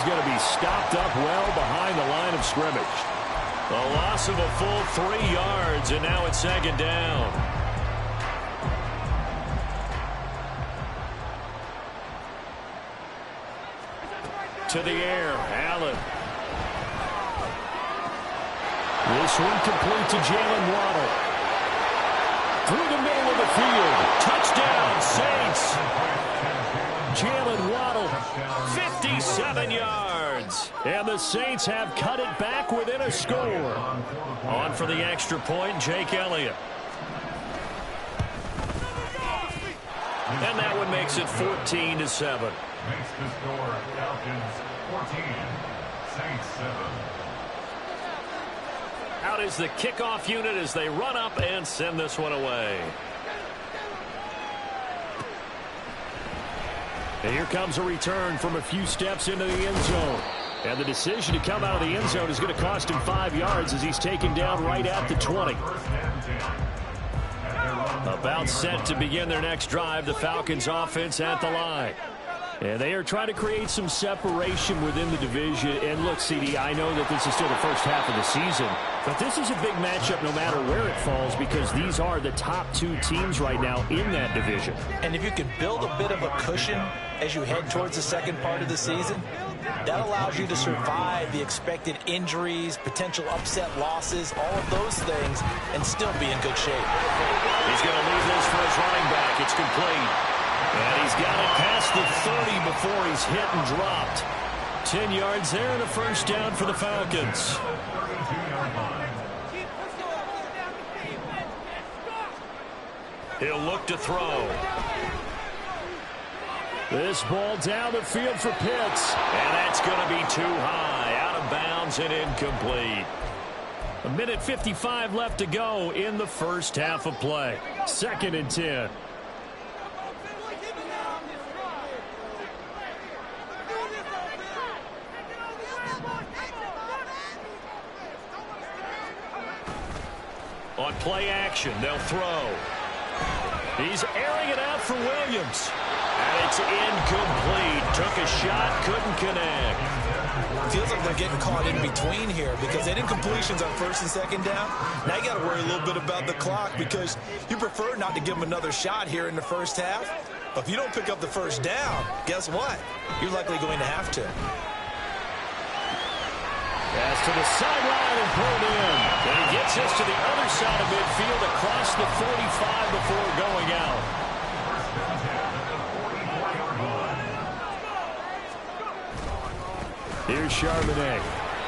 going to be stopped up well behind the line of scrimmage. A loss of a full 3 yards, and now it's second down. To the air, Allen. This one complete to Jalen Waddle. Through the middle of the field. Touchdown, Saints. Jalen Waddle, 57 yards. And the Saints have cut it back within a score. On for the extra point, Jake Elliott. And that one makes it 14-7. Makes the score Falcons 14, Saints 7. Out is the kickoff unit as they run up and send this one away. And here comes a return from a few steps into the end zone. And the decision to come out of the end zone is going to cost him 5 yards as he's taken down right at the 20. About set to begin their next drive, the Falcons offense at the line. And they are trying to create some separation within the division. And look, CD, I know that this is still the first half of the season, but this is a big matchup no matter where it falls because these are the top 2 teams right now in that division. And if you can build a bit of a cushion as you head towards the second part of the season, that allows you to survive the expected injuries, potential upset losses, all of those things, and still be in good shape. He's going to leave this for his running back. It's complete. And he's got it past the 30 before he's hit and dropped. 10 yards there and a first down for the Falcons. He'll look to throw. This ball down the field for Pitts. And that's going to be too high. Out of bounds and incomplete. 1:55 left to go in the first half of play. 2nd and 10. On play action, they'll throw. He's airing it out for Williams. And it's incomplete. Took a shot, couldn't connect. Feels like they're getting caught in between here because they did incompletions on 1st and 2nd down. Now you got to worry a little bit about the clock because you prefer not to give them another shot here in the first half. But if you don't pick up the first down, guess what? You're likely going to have to. Pass to the sideline and pulled in. And he gets us to the other side of midfield across the 45 before going out. Here's Charbonnet.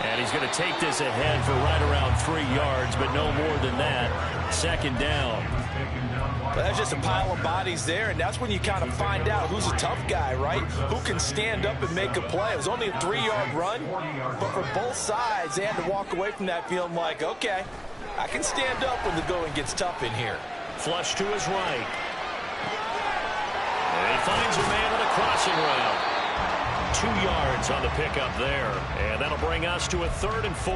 And he's going to take this ahead for right around 3 yards, but no more than that. 2nd down. But that's just a pile of bodies there, and that's when you kind of find out who's a tough guy, right? Who can stand up and make a play. It was only a 3-yard run, but for both sides, they had to walk away from that feeling like, okay, I can stand up when the going gets tough in here. Flush to his right. And he finds a man on a crossing route. 2 yards on the pickup there, and that'll bring us to a 3rd and 4.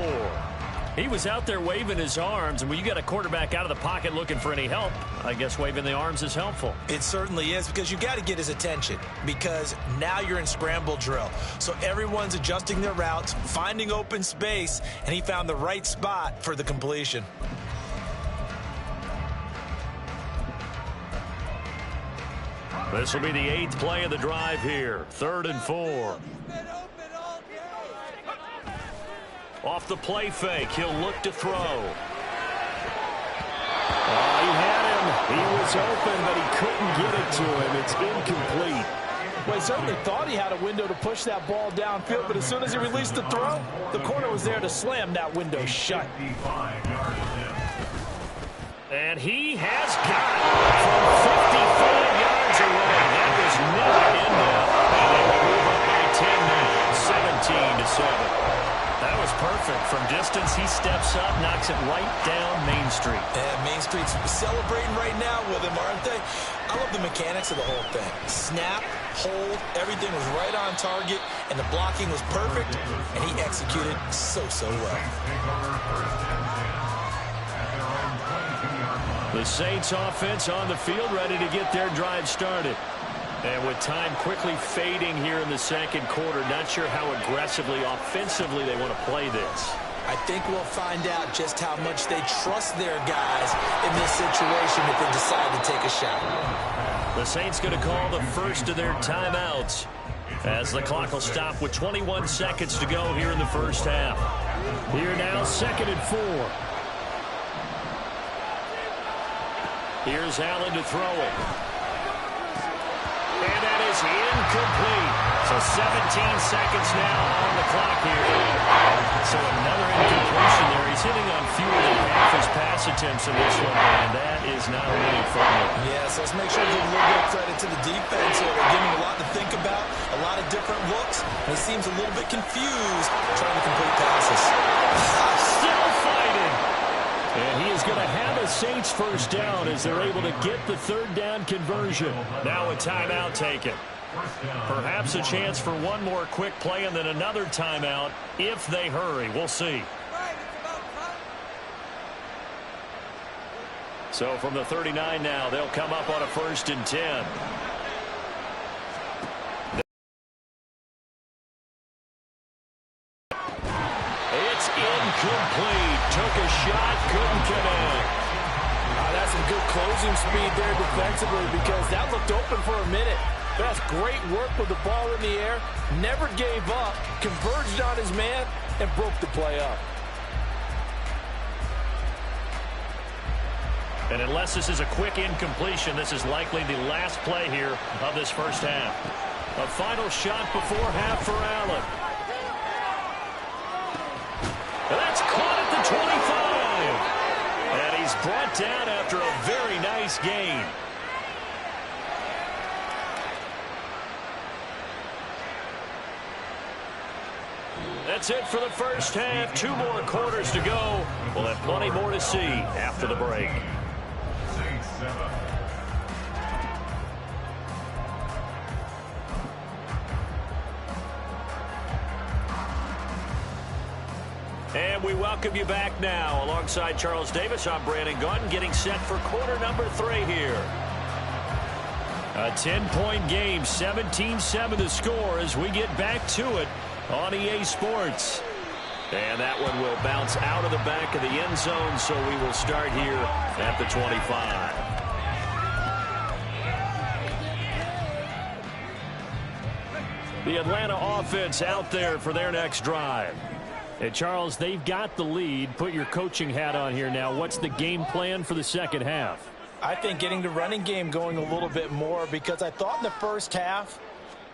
He was out there waving his arms, and when you got a quarterback out of the pocket looking for any help, I guess waving the arms is helpful. It certainly is because you got to get his attention because now you're in scramble drill. So everyone's adjusting their routes, finding open space, and he found the right spot for the completion. This will be the 8th play of the drive here. 3rd and 4. Off the play fake, he'll look to throw. Oh, he had him. He was open, but he couldn't get it to him. It's incomplete. Well, he certainly thought he had a window to push that ball downfield, but as soon as he released the throw, the corner was there to slam that window shut. And he has got it from 55 yards away. That was never in there. And they will move up by 10 now, 17-7. That was perfect. From distance, he steps up, knocks it right down Main Street. And Main Street's celebrating right now with him, aren't they? I love the mechanics of the whole thing. Snap, hold, everything was right on target, and the blocking was perfect, and he executed so well. The Saints offense on the field ready to get their drive started. And with time quickly fading here in the second quarter, not sure how aggressively, offensively they want to play this. I think we'll find out just how much they trust their guys in this situation if they decide to take a shot. The Saints going to call the first of their timeouts as the clock will stop with 21 seconds to go here in the first half. Here now, 2nd and 4. Here's Allen to throw it. And that is incomplete. So 17 seconds now on the clock here. So another incompletion there. He's hitting on fewer than half his pass attempts in this one, and that is not a winning formula. Yes, let's make sure to give a little bit of credit to the defense here. They're giving him a lot to think about, a lot of different looks. And he seems a little bit confused trying to complete passes. Still fighting. And he is going to have a Saints first down as they're able to get the 3rd down conversion. Now a timeout taken. Perhaps a chance for one more quick play and then another timeout if they hurry. We'll see. So from the 39 now, they'll come up on a 1st and 10. It's incomplete. Took a shot, couldn't connect. That's some good closing speed there defensively because that looked open for a minute. That's great work with the ball in the air. Never gave up, converged on his man, and broke the play up. And unless this is a quick incompletion, this is likely the last play here of this first half. A final shot before half for Allen. And that's caught at the 25. And he's brought down after a very nice gain. That's it for the first half. 2 more quarters to go. We'll have plenty more to see after the break. And we welcome you back now. Alongside Charles Davis, I'm Brandon Gunn, getting set for quarter number 3 here. A 10-point game, 17-7 the score as we get back to it on EA Sports. And that one will bounce out of the back of the end zone, so we will start here at the 25. The Atlanta offense out there for their next drive. And Charles, they've got the lead. Put your coaching hat on here now. What's the game plan for the second half? I think getting the running game going a little bit more because I thought in the first half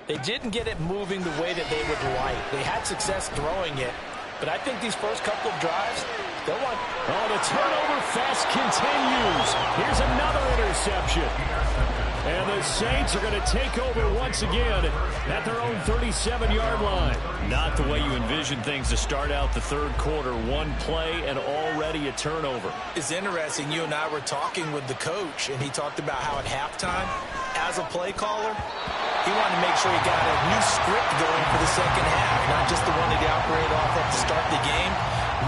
they didn't get it moving the way that they would like. They had success throwing it, but I think these first couple of drives, they'll want... Oh, the turnover fest continues. Here's another interception. And the Saints are going to take over once again at their own 37-yard line. Not the way you envision things to start out the third quarter. One play and already a turnover. It's interesting. You and I were talking with the coach, and he talked about how at halftime, as a play caller, he wanted to make sure he got a new script going for the second half, not just the one that he operated off of to start the game.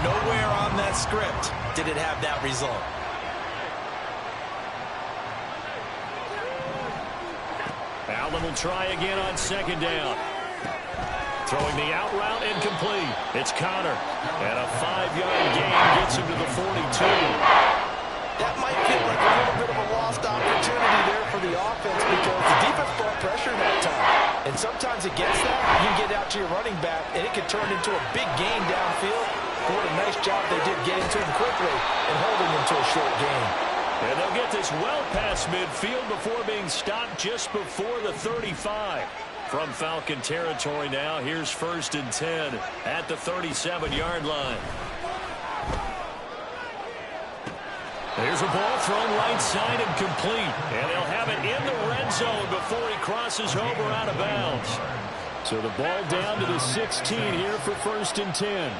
Nowhere on that script did it have that result. Allen will try again on 2nd down. Throwing the out route incomplete. It's Connor. And a 5-yard gain gets him to the 42. That might feel like a little bit of a lost opportunity there for the offense because the defense brought pressure that time. And sometimes against that, you can get out to your running back, and it can turn into a big gain downfield. But what a nice job they did getting to him quickly and holding him to a short gain. And they'll get this well past midfield before being stopped just before the 35. From Falcon territory now, here's 1st and 10 at the 37-yard line. There's a ball thrown right side and complete. And they'll have it in the red zone before he crosses over out of bounds. So the ball down to the 16 here for 1st and 10.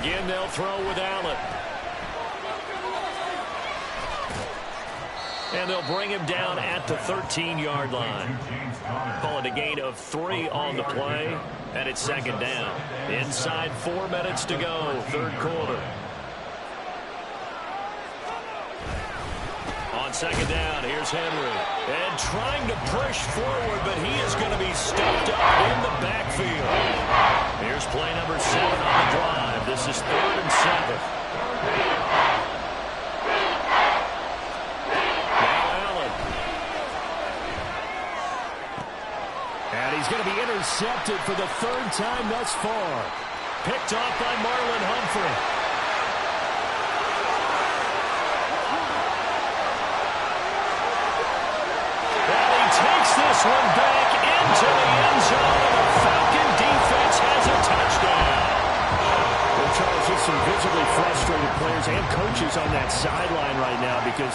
Again, they'll throw with Allen. And they'll bring him down at the 13-yard line. Call it a gain of 3 on the play, and it's 2nd down. Inside 4 minutes to go, third quarter. On On second down, here's Henry. And trying to push forward, but he is going to be stuffed up in the backfield. Here's play number 7 on the drive. This is 3rd and 7. Now Allen. And he's going to be intercepted for the 3rd time thus far. Picked off by Marlon Humphrey. Takes this one back into the end zone. The Falcon defense has a touchdown. Well, Charles, just some visibly frustrated players and coaches on that sideline right now because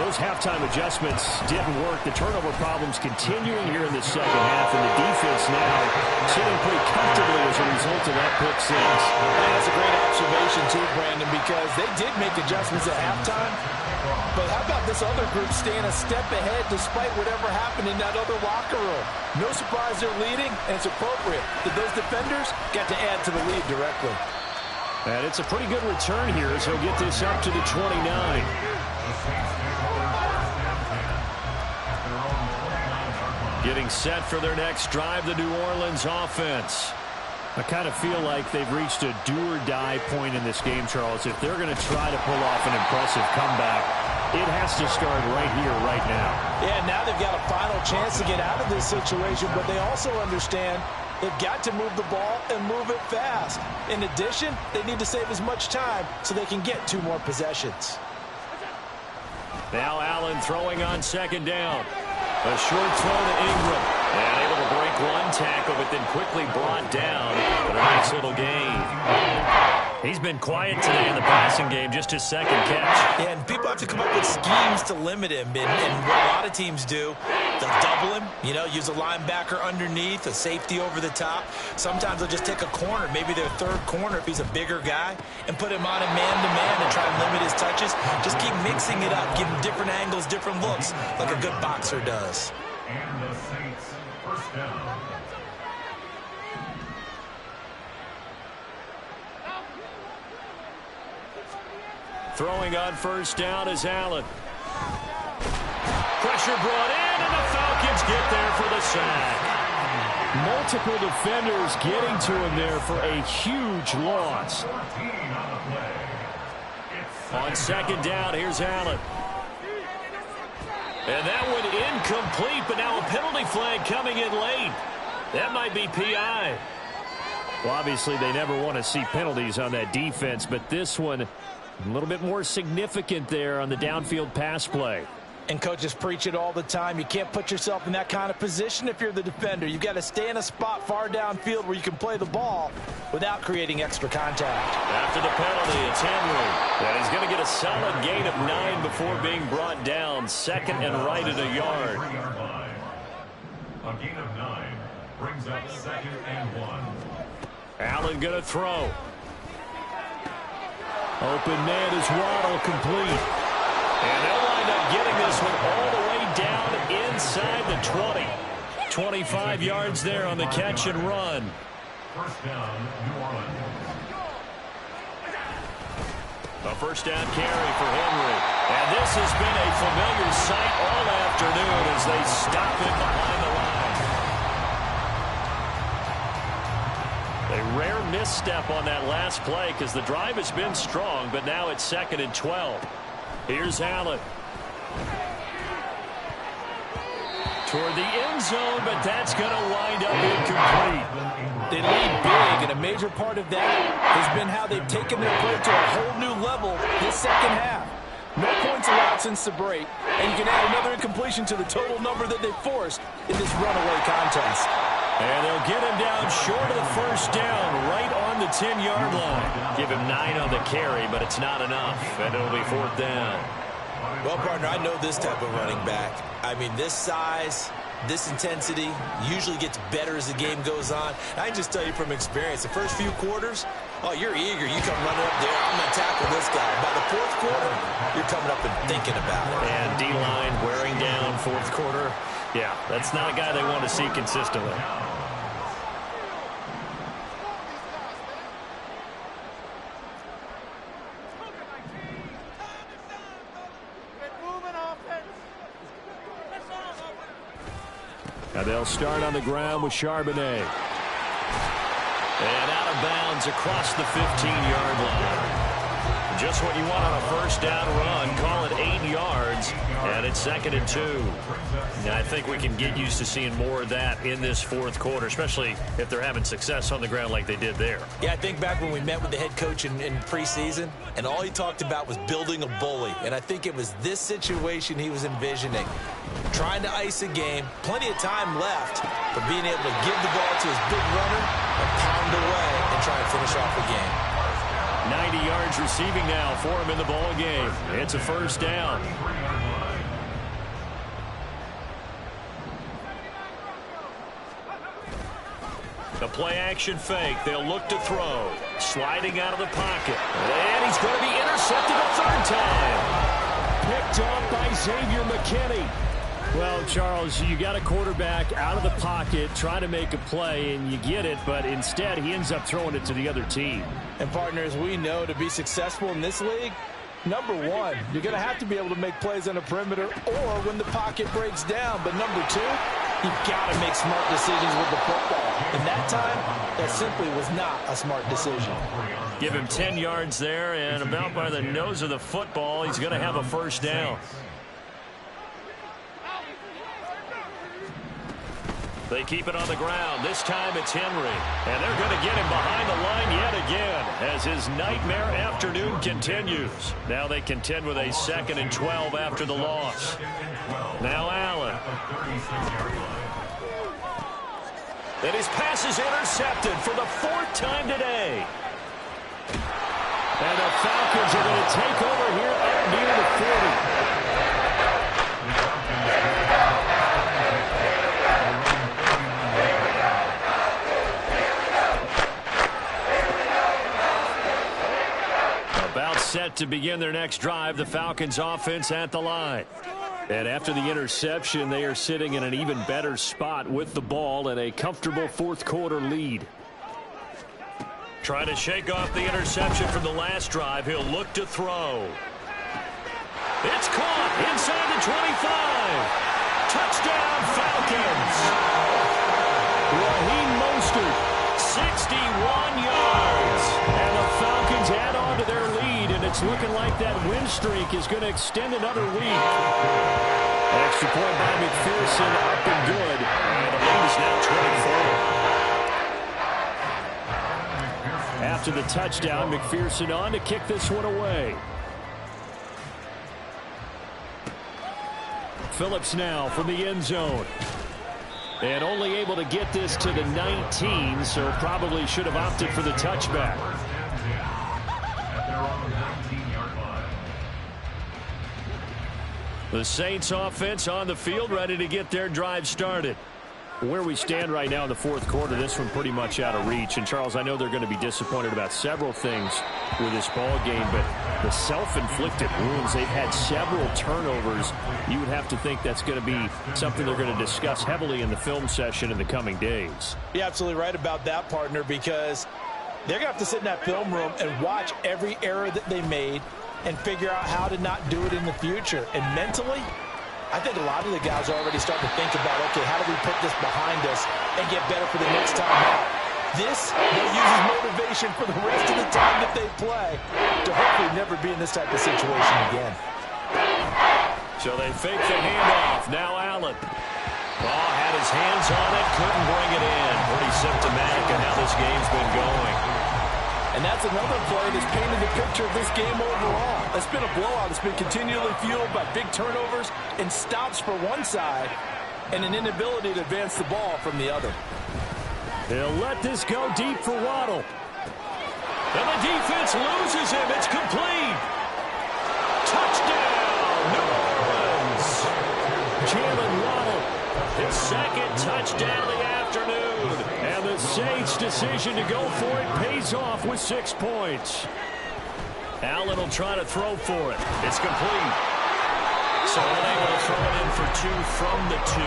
those halftime adjustments didn't work. The turnover problems continuing here in the second half, and the defense now sitting pretty comfortably as a result of that pick six. That's a great observation, too, Brandon, because they did make adjustments at halftime. But how about this other group staying a step ahead despite whatever happened in that other locker room? No surprise they're leading, and it's appropriate that those defenders got to add to the lead directly. And it's a pretty good return here as he'll get this up to the 29. Getting set for their next drive, the New Orleans offense. I kind of feel like they've reached a do-or-die point in this game, Charles. If they're going to try to pull off an impressive comeback, it has to start right here, right now. Yeah, now they've got a final chance to get out of this situation, but they also understand they've got to move the ball and move it fast. In addition, they need to save as much time so they can get 2 more possessions. Now Allen throwing on second down. A short throw to Ingram. And able to break one tackle, but then quickly brought down. But a nice little gain. He's been quiet today in the passing game, just his 2nd catch. Yeah, and people have to come up with schemes to limit him. And what a lot of teams do, they'll double him, use a linebacker underneath, a safety over the top. Sometimes they'll just take a corner, maybe their 3rd corner if he's a bigger guy, and put him on a man-to-man and try and limit his touches. Just keep mixing it up, give him different angles, different looks, like a good boxer does. And the Saints, first down. Throwing on first down is Allen. Pressure brought in, and the Falcons get there for the sack. Multiple defenders getting to him there for a huge loss. On second down, here's Allen. And that one incomplete, but now a penalty flag coming in late. That might be PI. Well, obviously, they never want to see penalties on that defense, but this one a little bit more significant there on the downfield pass play. And coaches preach it all the time. You can't put yourself in that kind of position if you're the defender. You've got to stay in a spot far downfield where you can play the ball without creating extra contact. After the penalty, it's Henry. And he's going to get a solid gain of 9 before being brought down. 2nd and right at a yard. A gain of 9 brings up 2nd and 1. Allen going to throw. Open man is Waddle, complete. And they'll wind up getting this one all the way down inside the 20. 25 yards there on the catch and run. First down, New Orleans. A first down carry for Henry. And this has been a familiar sight all afternoon as they stop it behind the line. A rare misstep on that last play because the drive has been strong, but now it's 2nd and 12. Here's Allen. Toward the end zone, but that's going to wind up incomplete. They lead big, and a major part of that has been how they've taken their play to a whole new level this second half. No points allowed since the break, and you can add another incompletion to the total number that they forced in this runaway contest. And they'll get him down short of the first down, right on the 10-yard line. Give him 9 on the carry, but it's not enough, and it'll be 4th down. Well, partner, I know this type of running back. I mean, this size, this intensity usually gets better as the game goes on. I can just tell you from experience, the first few quarters, oh, you're eager. You come running up there, I'm going to tackle this guy. By the 4th quarter, you're coming up and thinking about it. And D-line wearing down 4th quarter. Yeah, that's not a guy they want to see consistently. Moving offense. Now they'll start on the ground with Charbonnet. And out of bounds across the 15-yard line. Just what you want on a first down run. Call it 8 yards, and it's 2nd and 2. Now, I think we can get used to seeing more of that in this fourth quarter, especially if they're having success on the ground like they did there. Yeah, I think back when we met with the head coach in preseason, and all he talked about was building a bully. And I think it was this situation he was envisioning. Trying to ice a game, plenty of time left, but being able to give the ball to his big runner and pound away and try and finish off the game. 90 yards receiving now for him in the ball game. It's a first down. The play action fake. They'll look to throw. Sliding out of the pocket. And he's going to be intercepted a third time. Picked off by Xavier McKinney. Well, Charles, you got a quarterback out of the pocket trying to make a play, and you get it, but instead he ends up throwing it to the other team. And, partners, we know to be successful in this league, number one, you're going to have to be able to make plays on the perimeter or when the pocket breaks down. But number two, you've got to make smart decisions with the football. And that time, that simply was not a smart decision. Give him 10 yards there, and about by the nose of the football, he's going to have a first down. They keep it on the ground. This time it's Henry. And they're going to get him behind the line yet again as his nightmare afternoon continues. Now they contend with a 2nd and 12 after the loss. Now Allen. And his pass is intercepted for the 4th time today. And the Falcons are going to take over here up near the 40. Set to begin their next drive, the Falcons offense at the line. And after the interception, they are sitting in an even better spot with the ball and a comfortable fourth quarter lead. Trying to shake off the interception from the last drive. He'll look to throw. It's caught inside the 25. Touchdown Falcons. Raheem Mostert, 61 yards. And the Falcons add on to their lead. It's looking like that win streak is going to extend another week. Extra point by McPherson, up and good. And the lead is now 24. After the touchdown, McPherson on to kick this one away. Phillips now from the end zone. And only able to get this to the 19, so probably should have opted for the touchback. The Saints offense on the field, ready to get their drive started. Where we stand right now in the fourth quarter, this one pretty much out of reach. And, Charles, I know they're going to be disappointed about several things with this ball game, but the self-inflicted wounds, they've had several turnovers. You would have to think that's going to be something they're going to discuss heavily in the film session in the coming days. You're absolutely right about that, partner, because they're going to have to sit in that film room and watch every error that they made and figure out how to not do it in the future. And mentally, I think a lot of the guys are already starting to think about, okay, how do we put this behind us and get better for the next time out? This, they'll use as motivation for the rest of the time that they play to hopefully never be in this type of situation again. So they fake the handoff. Now Allen. Ball had his hands on it, couldn't bring it in. Pretty symptomatic of how this game's been going. And that's another play that's painted the picture of this game overall. It's been a blowout. It's been continually fueled by big turnovers and stops for one side and an inability to advance the ball from the other. They'll let this go deep for Waddle. And the defense loses him. It's complete. Touchdown, New Orleans. Jalen Waddle, his 2nd touchdown of the afternoon. And the Saints' decision to go for it pays off with 6 points. Allen will try to throw for it. It's complete. So unable to throw it in for 2 from the 2.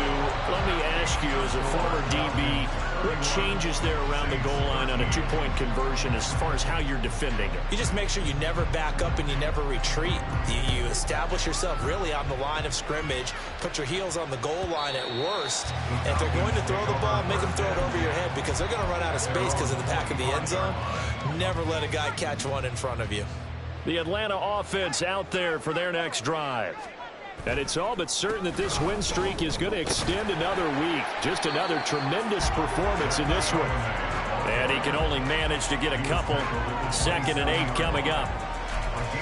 Let me ask you, as a former DB, What changes there around the goal line on a two-point conversion as far as how you're defending it? You just make sure you never back up and you never retreat. You establish yourself really on the line of scrimmage, put your heels on the goal line at worst. And if they're going to throw the ball, make them throw it over your head because they're going to run out of space because of the back of the end zone. Never let a guy catch one in front of you. The Atlanta offense out there for their next drive. And it's all but certain that this win streak is going to extend another week. Just another tremendous performance in this one. And he can only manage to get a couple. 2nd and 8 coming up.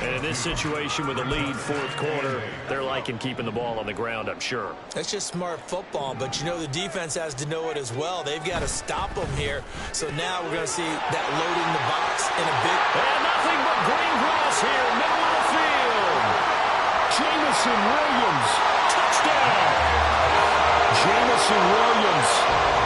And in this situation with a lead, fourth quarter, they're liking keeping the ball on the ground, I'm sure. That's just smart football, but you know the defense has to know it as well. They've got to stop them here. So now we're going to see that loading the box in a big... And nothing but green grass here, middle of the field. Jamison Williams, touchdown. Jamison Williams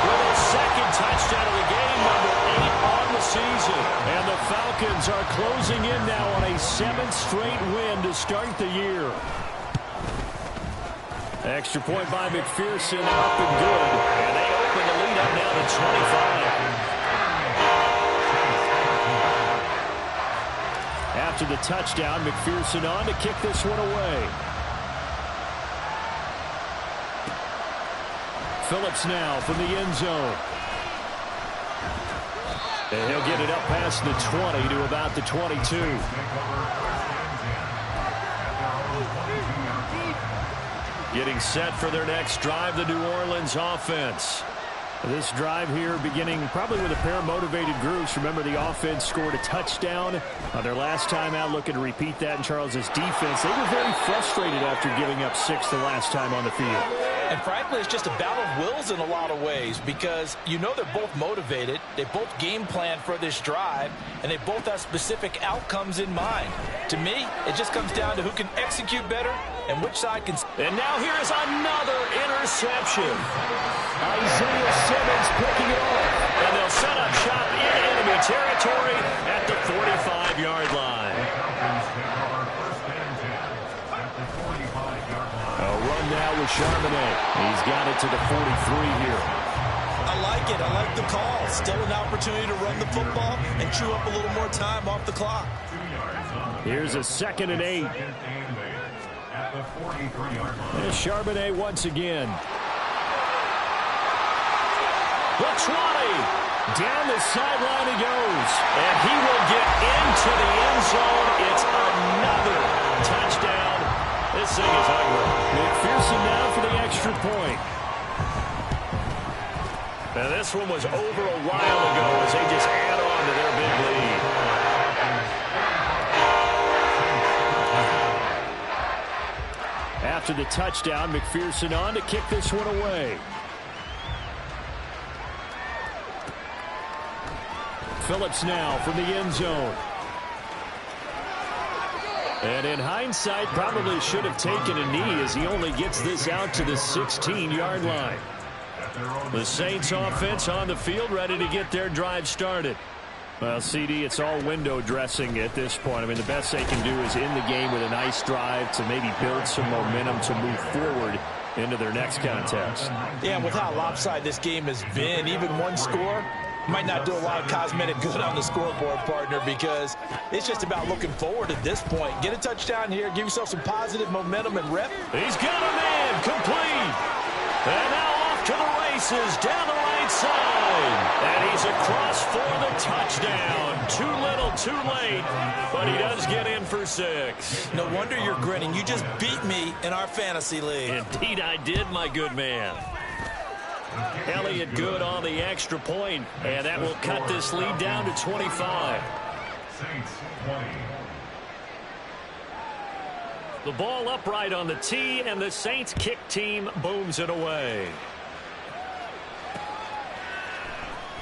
with his 2nd touchdown of the game, number 8 on the season. And the Falcons are closing in now on a 7th straight win to start the year. Extra point by McPherson, up and good. And they open the lead up now to 25. After the touchdown, McPherson on to kick this one away. Phillips now from the end zone. And he'll get it up past the 20 to about the 22. Getting set for their next drive, the New Orleans offense. This drive here beginning probably with a pair of motivated groups. Remember, the offense scored a touchdown on their last time out, looking to repeat that in Charles's defense. They were very frustrated after giving up 6 the last time on the field. And frankly, it's just a battle of wills in a lot of ways because you know they're both motivated. They both game plan for this drive, and they both have specific outcomes in mind. To me, it just comes down to who can execute better and which side can... And now here is another interception. Isaiah Simmons picking it off. And they'll set up shop in enemy territory at the 45-yard line. A run now with Charbonnet. He's got it to the 43 here. I like it. I like the call. Still an opportunity to run the football and chew up a little more time off the clock. Here's a 2nd and 8. And Charbonnet once again. The 20. Down the sideline he goes. And he will get into the end zone. It's another touchdown. This thing is ugly. McPherson now for the extra point. Now this one was over a while ago as they just add on to their big lead. After the touchdown, McPherson on to kick this one away. Phillips now from the end zone. And in hindsight, probably should have taken a knee as he only gets this out to the 16-yard line. The Saints offense on the field ready to get their drive started. Well, CD, it's all window dressing at this point. I mean, the best they can do is end the game with a nice drive to maybe build some momentum to move forward into their next contest. Yeah, and with how lopsided this game has been, even one score might not do a lot of cosmetic good on the scoreboard, partner, because it's just about looking forward at this point. Get a touchdown here, give yourself some positive momentum and rep. He's got a man complete. And now off to the races down the right side. And he's across for the touchdown. Too little, too late. But he does get in for 6. No wonder you're grinning. You just beat me in our fantasy league. Indeed I did, my good man. Elliott good on the extra point, and that will cut this lead down to 25. Saints 20. The ball upright on the tee, and the Saints kick team booms it away.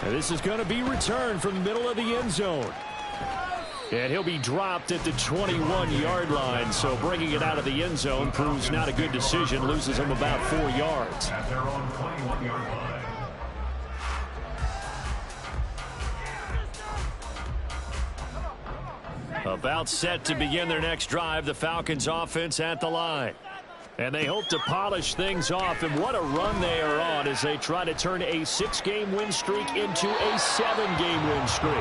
And this is going to be returned from the middle of the end zone. And he'll be dropped at the 21-yard line, so bringing it out of the end zone proves not a good decision, loses him about 4 yards. At their own 21-yard line. About set to begin their next drive, the Falcons offense at the line. And they hope to polish things off, and what a run they are on as they try to turn a 6-game win streak into a 7-game win streak.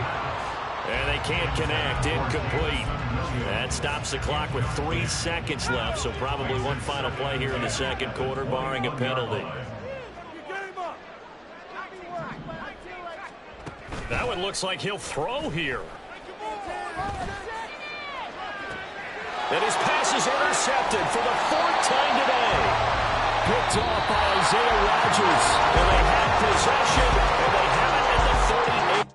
And they can't connect. Incomplete. That stops the clock with 3 seconds left, so probably one final play here in the second quarter, barring a penalty. That one looks like he'll throw here. And his pass is intercepted for the 4th time today. Picked off by Isaiah Rodgers. And they have possession, and they have it at the 38.